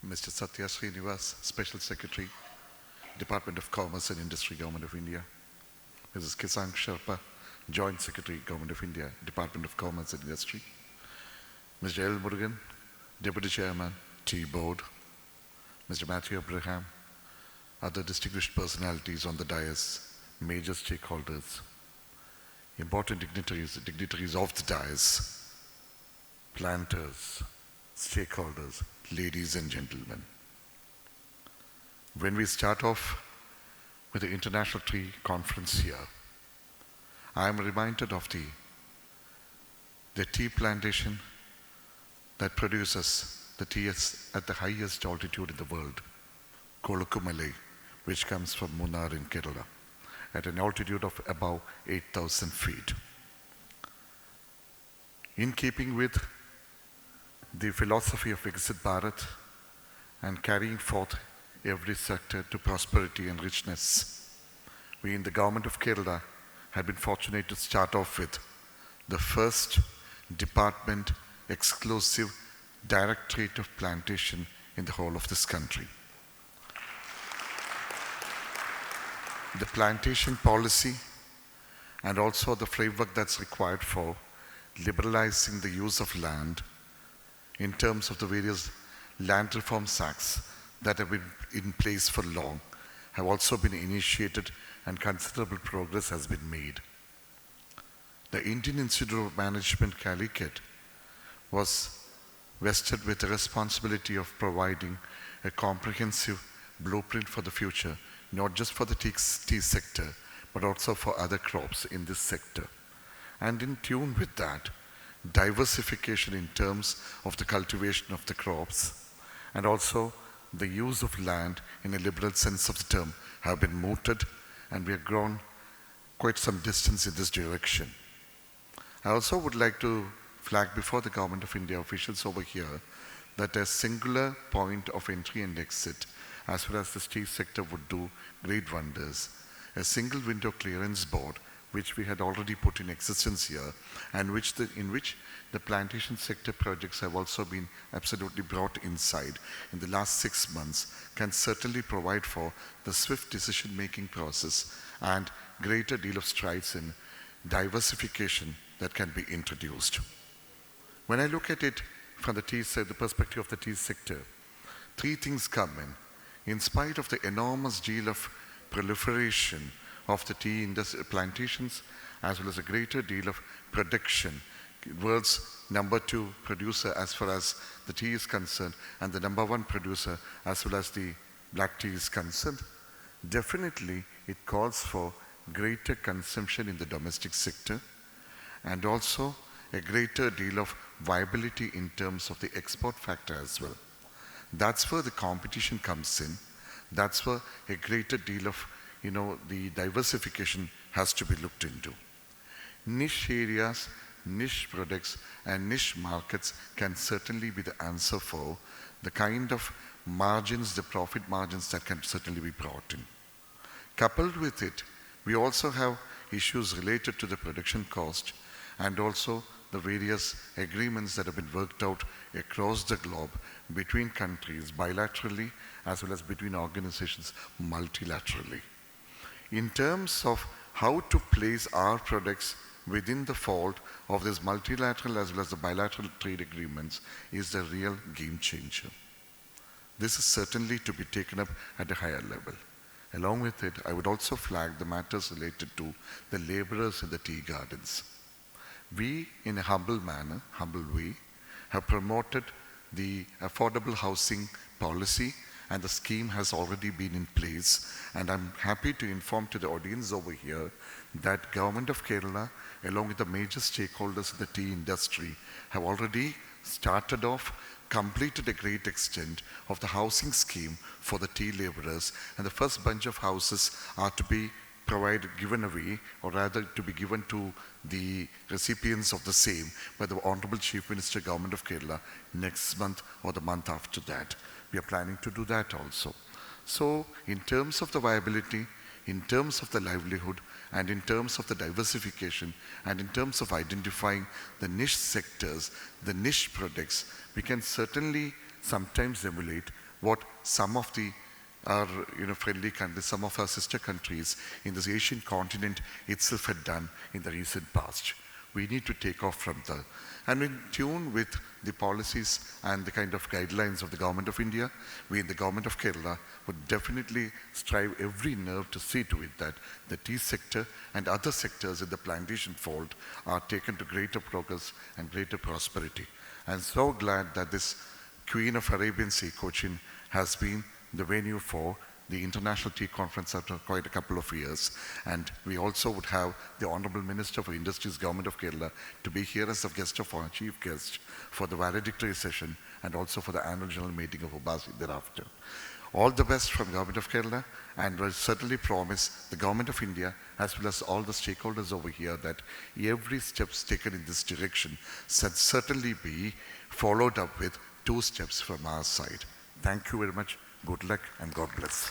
Mr. Satya Srinivas, Special Secretary, Department of Commerce and Industry, Government of India. Mrs. Kisang Sharpa, Joint Secretary, Government of India, Department of Commerce and Industry. Mr. L. Murugan, Deputy Chairman, Tea Board. Mr. Matthew Abraham, other distinguished personalities on the dais, major stakeholders, important dignitaries of the dais, planters, stakeholders, ladies and gentlemen. When we start off with the International Tree Conference here, I am reminded of the tea plantation that produces the tea at the highest altitude in the world, Kolukumalai, which comes from Munnar in Kerala, at an altitude of above 8,000 feet. In keeping with the philosophy of Viksit Bharat and carrying forth every sector to prosperity and richness, we in the government of Kerala have been fortunate to start off with the first department exclusive directorate of plantation in the whole of this country. The plantation policy and also the framework that's required for liberalizing the use of land in terms of the various land reforms acts that have been in place for long have also been initiated and considerable progress has been made. The Indian Institute of Management, Calicut, was vested with the responsibility of providing a comprehensive blueprint for the future, not just for the tea sector, but also for other crops in this sector. And in tune with that, diversification in terms of the cultivation of the crops and also the use of land in a liberal sense of the term have been mooted, and we have grown quite some distance in this direction. I also would like to flag before the Government of India officials over here that a singular point of entry and exit as well as the tea sector would do great wonders. A single window clearance board which we had already put in existence here and in which the plantation sector projects have also been absolutely brought inside in the last 6 months can certainly provide for the swift decision-making process and greater deal of strides in diversification that can be introduced. When I look at it from the perspective of the tea sector, 3 things come in. In spite of the enormous deal of proliferation of the tea industry plantations, as well as a greater deal of production, world's number 2 producer as far as the tea is concerned, and the number 1 producer as well as the black tea is concerned, definitely it calls for greater consumption in the domestic sector and also a greater deal of viability in terms of the export factor as well. That's where the competition comes in. That's where a greater deal of, the diversification has to be looked into. Niche areas, niche products, and niche markets can certainly be the answer for the kind of margins, the profit margins that can certainly be brought in. Coupled with it, we also have issues related to the production cost and also the various agreements that have been worked out across the globe between countries bilaterally as well as between organizations multilaterally. In terms of how to place our products within the fold of this multilateral as well as the bilateral trade agreements is the real game changer. This is certainly to be taken up at a higher level. Along with it, I would also flag the matters related to the laborers in the tea gardens. We, in a humble manner, humble way, have promoted the affordable housing policy, and the scheme has already been in place. And I'm happy to inform to the audience over here that Government of Kerala, along with the major stakeholders in the tea industry, have already started off, completed a great extent of the housing scheme for the tea laborers, and the first bunch of houses are to be given away, or rather to be given to the recipients of the same by the Honorable Chief Minister, Government of Kerala, next month or the month after that. We are planning to do that also. So in terms of the viability, in terms of the livelihood, and in terms of the diversification, and in terms of identifying the niche sectors, the niche products, we can certainly sometimes emulate what some of our friendly countries, some of our sister countries in this Asian continent itself had done in the recent past. We need to take off from there. And in tune with the policies and the kind of guidelines of the Government of India, we in the Government of Kerala would definitely strive every nerve to see to it that the tea sector and other sectors in the plantation fold are taken to greater progress and greater prosperity. I'm so glad that this Queen of Arabian Sea, Cochin, has been the venue for the International Tea Conference after quite a couple of years. And we also would have the Honorable Minister for Industries, Government of Kerala, to be here as a guest of our chief guest for the valedictory session and also for the annual general meeting of UBASI thereafter. All the best from Government of Kerala, and I certainly promise the Government of India, as well as all the stakeholders over here, that every step taken in this direction should certainly be followed up with 2 steps from our side. Thank you very much. Good luck and God bless.